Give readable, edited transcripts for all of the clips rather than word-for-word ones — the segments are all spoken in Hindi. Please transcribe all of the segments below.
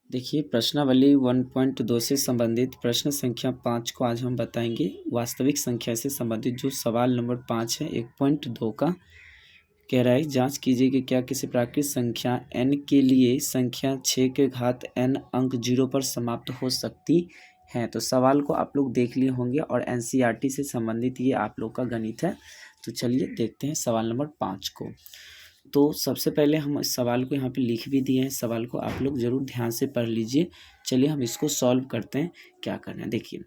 देखिए प्रश्नावली 1.2 से संबंधित प्रश्न संख्या 5 को आज हम बताएंगे। वास्तविक संख्या से संबंधित जो सवाल नंबर 5 है 1.2 का कह रहा है, जांच कीजिए कि क्या किसी प्राकृतिक संख्या n के लिए संख्या 6 के घात n अंक 0 पर समाप्त हो सकती है। तो सवाल को आप लोग देख लिए होंगे और एनसीईआरटी से संबंधित ये आप लोग का गणित है। तो चलिए देखते हैं सवाल नंबर 5 को। तो सबसे पहले हम इस सवाल को यहाँ पे लिख भी दिए हैं। सवाल को आप लोग ज़रूर ध्यान से पढ़ लीजिए। चलिए हम इसको सॉल्व करते हैं। क्या करना है देखिए,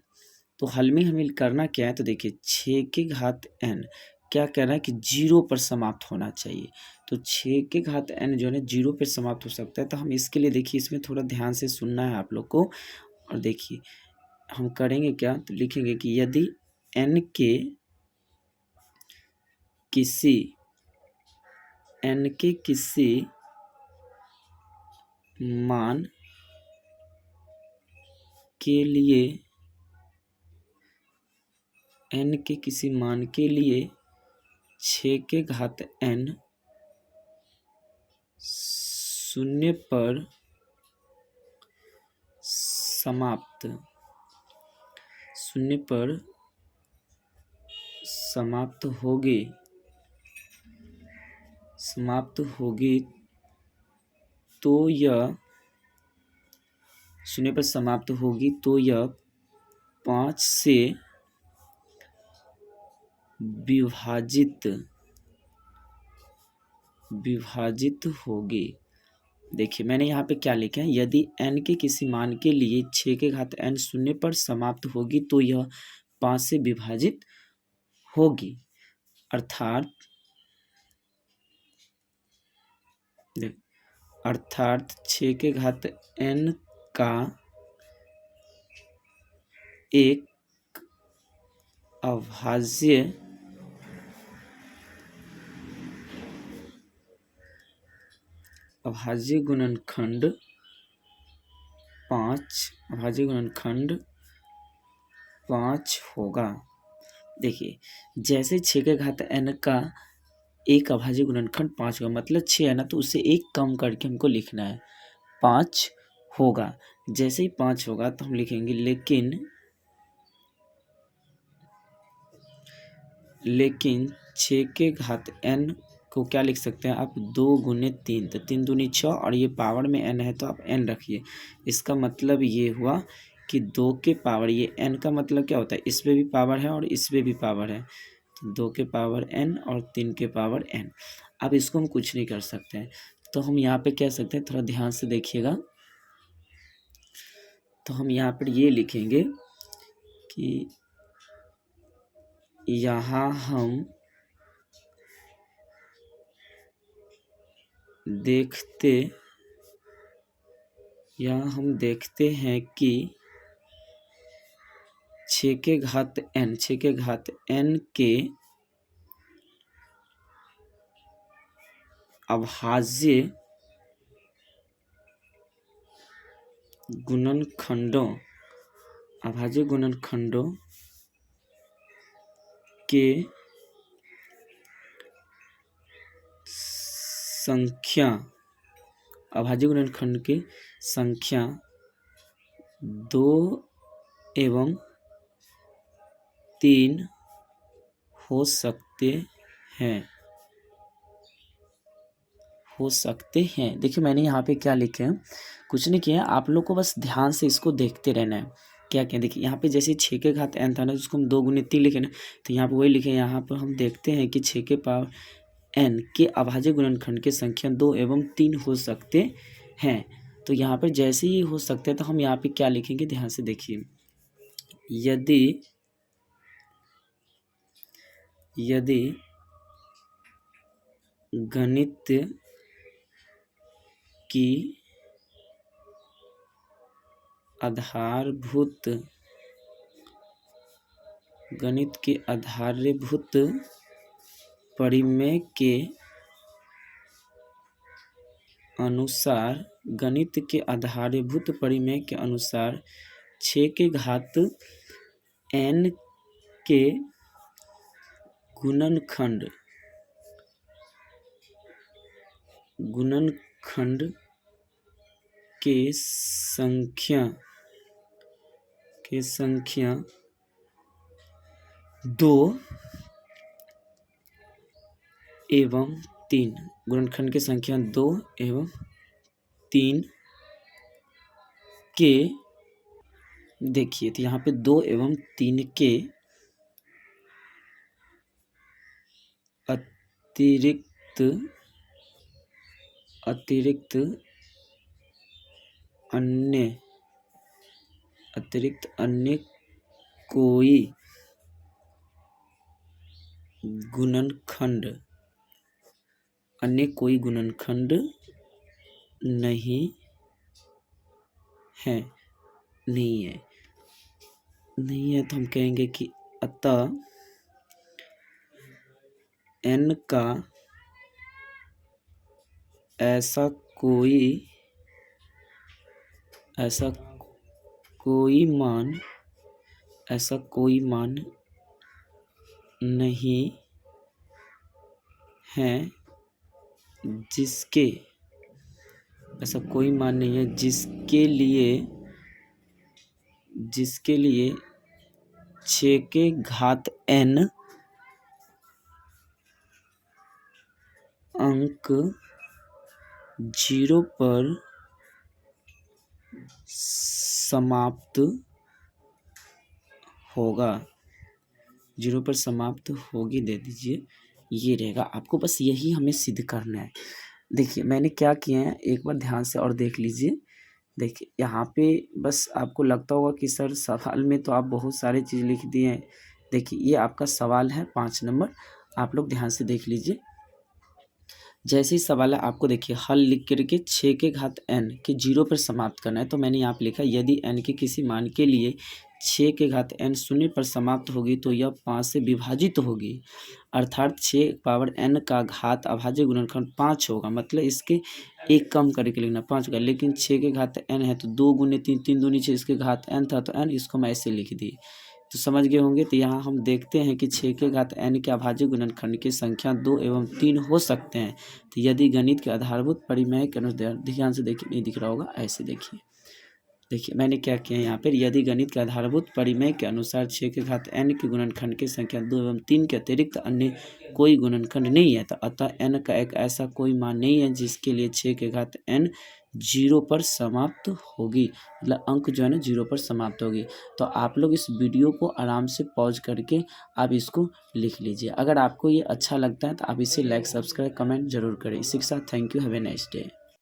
तो हल में हमें करना क्या है, तो देखिए 6 के घात n क्या कह रहा है कि 0 पर समाप्त होना चाहिए। तो 6 के घात n जो है 0 पर समाप्त हो सकता है। तो हम इसके लिए देखिए इसमें थोड़ा ध्यान से सुनना है आप लोग को। और देखिए हम करेंगे क्या, तो लिखेंगे कि यदि n के किसी मान के लिए n के किसी मान के लिए 6 के घात n शून्य पर समाप्त होगी तो यह 5 से विभाजित होगी। देखिए मैंने यहाँ पे क्या लिखा है, यदि n के किसी मान के लिए 6 के घात n शून्य पर समाप्त होगी तो यह 5 से विभाजित होगी। अर्थात 6 के घात n का एक अभाज्य गुणनखंड 5 होगा। देखिए जैसे 6 के घात n का एक अभाज्य गुणनखंड 5 होगा, मतलब 6 है ना, तो उससे एक कम करके हमको लिखना है 5 होगा। जैसे ही 5 होगा तो हम लिखेंगे लेकिन 6 के घात n को क्या लिख सकते हैं आप, 2 गुने 3, तो 3 दूनी 6 और ये पावर में n है तो आप n रखिए। इसका मतलब ये हुआ कि 2 के पावर, ये n का मतलब क्या होता है, इस पे भी पावर है और इस पे भी पावर है, तो 2 के पावर n और 3 के पावर n। अब इसको हम कुछ नहीं कर सकते हैं, तो हम यहाँ पे कह सकते हैं, थोड़ा ध्यान से देखिएगा। तो हम यहाँ पर ये लिखेंगे कि यहाँ हम देखते हैं कि 6 के घात n के अभाज्य गुणनखंडों के अभाज्य गुणनखंड की संख्या 2 एवं 3 हो सकते हैं। देखिए मैंने यहाँ पे क्या लिखे हैं, कुछ नहीं किया, आप लोग को बस ध्यान से इसको देखते रहना है। क्या क्या देखिए यहाँ पे जैसे 6 के घात n था ना, उसको हम 2 गुने 3 लिखे ना, तो यहाँ पे वही लिखे। यहाँ पर हम देखते हैं कि 6 के पावर n के अभाज्य गुणनखंड की संख्या 2 एवं 3 हो सकते हैं। तो यहाँ पर जैसे ही हो सकते हैं तो हम यहाँ पे क्या लिखेंगे, ध्यान से देखिए। यदि गणित की आधारभूत परिमेय के अनुसार 6 के घात n के गुणनखंड के संख्या 2 एवं 3, गुणनखंड की संख्या 2 एवं 3 के, देखिए तो यहाँ पे 2 एवं 3 के अतिरिक्त अन्य कोई गुणनखंड नहीं है तो हम कहेंगे कि अतः n का ऐसा कोई मान नहीं है जिसके लिए 6 के घात n अंक 0 पर समाप्त होगी, दे दीजिए। ये रहेगा, आपको बस यही हमें सिद्ध करना है। देखिए मैंने क्या किया है, एक बार ध्यान से और देख लीजिए। देखिए यहाँ पे बस आपको लगता होगा कि सर सवाल में तो आप बहुत सारी चीज़ लिख दिए हैं। देखिए ये आपका सवाल है 5 नंबर, आप लोग ध्यान से देख लीजिए। जैसे ही सवाल है आपको देखिए हल लिख करके 6 के घात n के 0 पर समाप्त करना है। तो मैंने यहाँ पे लिखा यदि n के किसी मान के लिए 6 के घात n 0 पर समाप्त होगी तो यह 5 से विभाजित होगी, अर्थात 6 पावर n का घात अभाज्य गुणनखंड 5 होगा। मतलब इसके एक कम करके लिखना 5 होगा, लेकिन 6 के घात n है तो 2 गुने 3, 3 दूनी 6, इसके घात n था तो n, इसको मैं ऐसे लिख दी। तो समझ गए होंगे। तो यहाँ हम देखते हैं कि 6 के घात n के अभाज्य गुणनखंड की संख्या 2 एवं 3 हो सकते हैं। तो यदि गणित के आधारभूत परिमेय के अनुसार, ध्यान से देखिए, नहीं दिख रहा होगा, ऐसे देखिए मैंने क्या किया यहाँ पर, यदि गणित के आधारभूत परिमेय के अनुसार 6 के घात n के गुणनखंड की संख्या 2 एवं 3 के अतिरिक्त अन्य कोई गुणनखंड नहीं है, तो अतः n का एक ऐसा कोई मान नहीं है जिसके लिए 6 के घात n 0 पर समाप्त होगी, मतलब अंक जो है ना 0 पर समाप्त होगी। तो आप लोग इस वीडियो को आराम से पॉज करके आप इसको लिख लीजिए। अगर आपको ये अच्छा लगता है तो आप इसे लाइक, सब्सक्राइब, कमेंट जरूर करें। इसी के साथ thank you, have a nice day.